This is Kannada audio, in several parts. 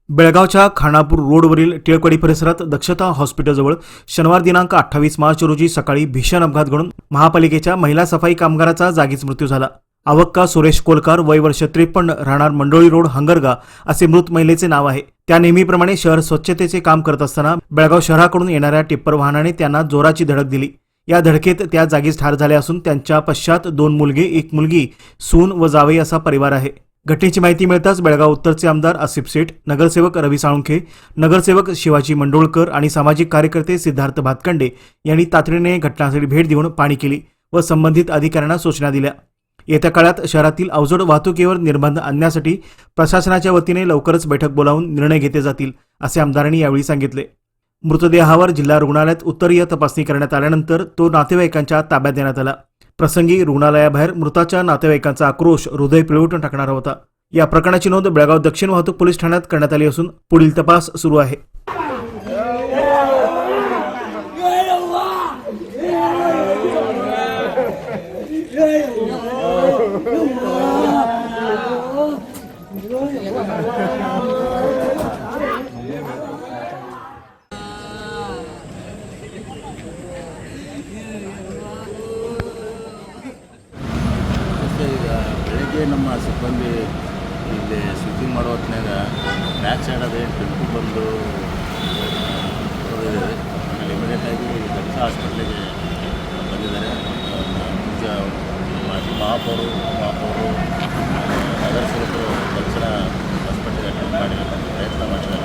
बेळगावच्या खानापूर रोडवरील टिळकवाडी परिसरात दक्षता हॉस्पिटलजवळ शनिवार दिनांक 28 मार्च रोजी सकाळी भीषण अपघात घडून महापालिकेच्या महिला सफाई कामगाराचा जागीच मृत्यू झाला. अवक्का सुरेश कोलकार, वय वर्ष 53, राहणार मंडोळी रोड, हंगरगा असे मृत महिलेचे नाव आहे. त्या नेहमीप्रमाणे शहर स्वच्छतेचे काम करत असताना बेळगाव शहराकडून येणाऱ्या टिप्पर वाहनाने त्यांना जोराची धडक दिली. या धडकेत त्या जागीच ठार झाल्या असून त्यांच्या पश्चात 2 मुलगे, 1 मुलगी, सून व जावई असा परिवार आहे. घटनेची माहिती मिळताच बेळगाव उत्तरचे आमदार आसिफ शेठ, नगरसेवक रवी साळुंखे, नगरसेवक शिवाजी मंडोळकर आणि सामाजिक कार्यकर्ते सिद्धार्थ भातखंडे यांनी तातडीने घटनास्थळी भेट देऊन पाहणी केली व संबंधित अधिकाऱ्यांना सूचना दिल्या. येत्या काळात शहरातील अवजड वाहतुकीवर निर्बंध आणण्यासाठी प्रशासनाच्या वतीने लवकरच बैठक बोलावून निर्णय घेतले जातील, असे आमदारांनी यावेळी सांगितले. मृतदेहावर जिल्हा रुग्णालयात उत्तरीय तपासणी करण्यात आल्यानंतर तो नातेवाईकांच्या ताब्यात देण्यात आला. प्रसंगी रुग्णालयाबाहेर मृताच्या नातेवाईकांचा आक्रोश हृदय पिळवटून टाकणारा होता. या प्रकरणाची नोंद बेळगाव दक्षिण वाहतूक पोलीस ठाण्यात करण्यात आली असून पुढील तपास सुरू आहे. ಬೆಳಗ್ಗೆ ನಮ್ಮ ಸಿಬ್ಬಂದಿ ಇಲ್ಲಿ ಸ್ವಿಚಿಂಗ್ ಮಾಡೋ ಹೊತ್ತಿನಾಗ ಬ್ಯಾಕ್ ಸೈಡ್ ಅದೇ ಟೆಂಪು ಬಂದು ಹೊಡೆದಿದೆ. ಆಮೇಲೆ ಇಮಿಡಿಯೇಟಾಗಿ ದಕ್ಷ ಹಾಸ್ಪಿಟ್ಲಿಗೆ ಬಂದಿದ್ದಾರೆ. ಮಾಜಿ ಮಹಾಪೌರು ನಗರ ಸೇವಕರು ತಕ್ಷಣ ಹಾಸ್ಪಿಟ್ಲಿಗೆ ಅಟೆಂಡ್ ಮಾಡಿ ಪ್ರಯತ್ನ ಮಾಡಿದ್ದಾರೆ.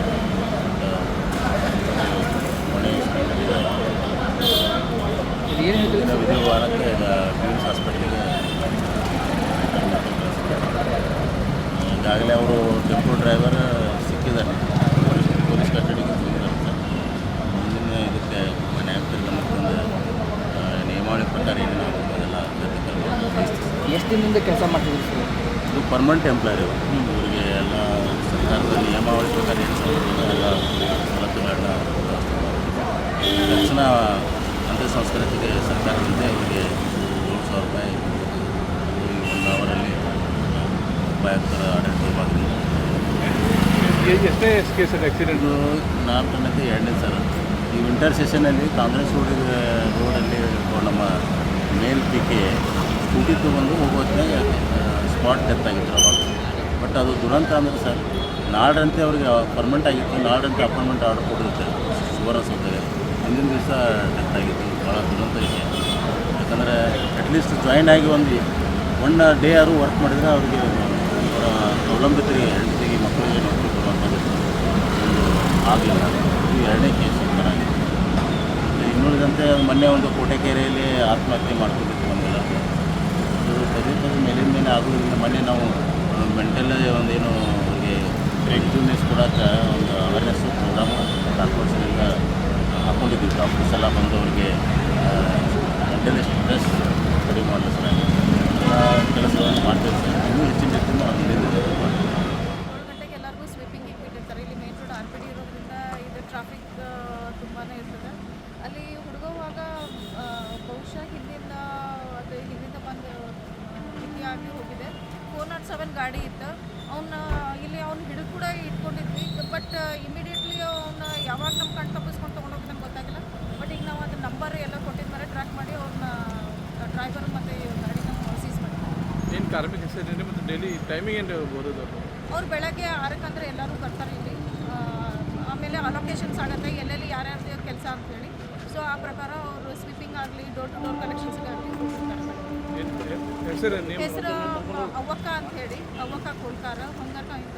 ವಿಜಯವಾರಕ್ಕೆ ಬೀಮ್ಸ್ ಹಾಸ್ಪಿಟ್ಲಿಗೆ ಈಗಾಗಲೇ ಅವರು ಟೆಂಪೋ ಡ್ರೈವರ್ ಸಿಕ್ಕಿದ್ದಾರೆ, ಪೊಲೀಸ್ ಕಸ್ಟಡಿಗೆ ಸಿಕ್ಕಿದ್ದಾರೆ ಸರ್. ಮುಂದಿನ ಇದಕ್ಕೆ ಮನೆ ಗಮನದಿಂದ ನಿಯಮಾವಳಿ ಪ್ರಕಾರ ಏನೇನು ಅದೆಲ್ಲ ಎಷ್ಟು ದಿನದಿಂದ ಕೆಲಸ ಮಾಡ್ತಿದ್ರು ಸರ್? ಇದು ಪರ್ಮನೆಂಟ್ ಎಂಪ್ಲಾಯರ್ ಇವರಿಗೆ ಎಲ್ಲ ಸರ್ಕಾರದ ನಿಯಮಾವಳಿ ಪ್ರಕಾರ ಏನು ಸೌಲಭ್ಯ ಎಲ್ಲ ಸವಲತ್ತುಗಳನ್ನ ತಕ್ಷಣ ಅಂತ್ಯ ಸಂಸ್ಕಾರಕ್ಕೆ ಸರ್ಕಾರದಿಂದ ಇವರಿಗೆ 7,000 ರೂಪಾಯಿ 1 ಅವರಲ್ಲಿ ಉಪಾಯುಕ್ತರ ಆಡಳಿತ ವಿಭಾಗದಿಂದ. ಎಷ್ಟೇ ಕೇಸ್ ಆಕ್ಸಿಡೆಂಟು? 4ನೇದು 2ನೇ ಸರ್. ಈ ವಿಂಟರ್ ಸೆಷನಲ್ಲಿ ಕಾಂಗ್ರೆಸ್ ರೋಡಲ್ಲಿ ನಮ್ಮ ಮೇಲ್ ಪಿಕೆ ಸ್ಕೂಟಿ ತೊಗೊಂಡು ಹೋಗೋದ್ನಾಗ ಸ್ಪಾಟ್ ಡೆತ್ ಆಗಿತ್ತು ಅವಾಗ. ಬಟ್ ಅದು ದುರಂತ ಅಂದರೆ ಸರ್, ನಾಡ್ರಂತೆ ಅವ್ರಿಗೆ ಪರ್ಮನೆಂಟ್ ಆಗಿತ್ತು, ನಾಡ್ರಂತೆ ಅಪಾಯಿಂಟ್ಮೆಂಟ್ ಆರ್ಡರ್ ಕೊಟ್ಟಿರುತ್ತೆ ಸುವರ್ಣಸೌಧಗೆ. ಹಿಂದಿನ ದಿವಸ ಡೆತ್ ಆಗಿತ್ತು. ಭಾಳ ದುರಂತ ವಿಷಯ. ಯಾಕಂದರೆ ಅಟ್ಲೀಸ್ಟ್ ಜಾಯಿನ್ ಆಗಿ ಒನ್ ಡೇ ಯಾರು ವರ್ಕ್ ಮಾಡಿದರೆ ಅವ್ರಿಗೆ ಅವಲಂಬಿತರಿಗೆ, ಹೆಂಡತಿಗೆ, ಮಕ್ಕಳಿಗೆ ನೌಕರಿ ಕೊಡುವಂಥದ್ದು ಆಗಲಿಲ್ಲ. ಇದು 2ನೇ ಕೇಸ್ ಚೆನ್ನಾಗಿದೆ. ಇನ್ನುಳಿದಂತೆ ಮೊನ್ನೆ ಒಂದು ಕೋಟೆಕೆರೆಯಲ್ಲಿ ಆತ್ಮಹತ್ಯೆ ಮಾಡ್ಕೊಂಡಿತ್ತು ನಮಗೆಲ್ಲ. ಅದು ಪದೇ ಮೇಲಿನ ಮೇಲೆ ಆಗೋದ್ರಿಂದ ಮೊನ್ನೆ ನಾವು ಮೆಂಟಲ್ ಒಂದೇನು ಅವ್ರಿಗೆ ಎಕ್ಟಿವ್ನೆಸ್ ಕೊಡೋಕ್ಕೆ ಒಂದು ಅವೇರ್ನೆಸ್ ಪ್ರೋಗ್ರಾಮ್ ಕಾರ್ಪೊರೇಷನಿಂದ ಹಾಕ್ಕೊಂಡಿದ್ದೀವಿ. ಡಾಕ್ಟರ್ಸ್ ಎಲ್ಲ ಬಂದು ಅವ್ರಿಗೆ ಮೆಂಟಲ್ ಸ್ಟ್ರೆಸ್ ಕಡಿಮೆ ಮಾಡಲು ಸರ್ ಕೆಲಸವನ್ನು ಮಾಡ್ತೀವಿ ಸರ್. ಇನ್ನೂ ಹೆಚ್ಚಿನ ರೀತಿಯಿಂದ ನಾವು ಮುಂದಿನ ಗಂಟೆಗೆ ಎಲ್ಲರಿಗೂ ಸ್ವೀಪಿಂಗ್ ಇಟ್ಬಿಟ್ಟಿರ್ತಾರೆ. ಇಲ್ಲಿ ಮೇನ್ ರೋಡ್ RPD ಇರೋದ್ರಿಂದ ಇದು ಟ್ರಾಫಿಕ್ ತುಂಬಾ ಇರ್ತದೆ. ಅಲ್ಲಿ ಹುಡುಗುವಾಗ ಬಹುಶಃ ಹಿಂದಿಂದ ಬಂದು ರೀತಿಯಾಗಿ ಹೋಗಿದೆ. 407 ಗಾಡಿ ಇತ್ತು. ಇಲ್ಲಿ ಅವ್ನು ಹಿಡಿದು ಕೂಡ ಇಟ್ಕೊಂಡಿದ್ವಿ. ಬಟ್ ಇಮಿಡಿಯೇಟ್ಲಿ ಅವ್ನ ಯಾವಾಗ ನಮ್ಮ ಕಣ್ಣು ತಪ್ಪಿಸ್ಕೊಂಡು ತೊಗೊಂಡೋಗಿ ನಂಗೆ ಗೊತ್ತಾಗಿಲ್ಲ. ಬಟ್ ಈಗ ನಾವು ಅದ್ರ ನಂಬರ್ ಎಲ್ಲ ಕೊಟ್ಟಿದ ಮೇಲೆ ಟ್ರ್ಯಾಕ್ ಮಾಡಿ ಅವ್ರನ್ನ ಡ್ರೈವರ್ ಮತ್ತು ಗಾಡಿನ ಸೀಸ್ ಮಾಡಿದ್ವಿ. ಏನು ಕಾರ್ಮಿಕ ಹೆಸರೇನು ಮತ್ತು ಡೈಲಿ ಟೈಮಿಂಗ್ ಏನು ಓದೋದು? ಅವ್ರು ಬೆಳಗ್ಗೆ 6ಕ್ಕೆ ಅಂದರೆ ಎಲ್ಲರೂ ಬರ್ತಾರೆ ಇಲ್ಲಿ. ಆಮೇಲೆ ಅಲೊಕೇಶನ್ಸ್ ಆಗುತ್ತೆ ಎಲ್ಲೆಲ್ಲಿ ಯಾರ್ಯಾರ್ದು ಕೆಲಸ ಅಂಥೇಳಿ. ಸೊ ಆ ಪ್ರಕಾರ ಅವರು ಸ್ವೀಪಿಂಗ್ ಆಗಲಿ, ಡೋರ್ ಟು ಡೋರ್ ಕಲೆಕ್ಷನ್ಸ್ಗಾಗಲಿ ಹೆಸರು ಅವ್ವಕ್ಕ ಅಂಥೇಳಿ, ಅವ್ವಕ್ಕ ಕೋಲ್ಕಾರ, ಹಂಗರ್ಕ ಇಂಥ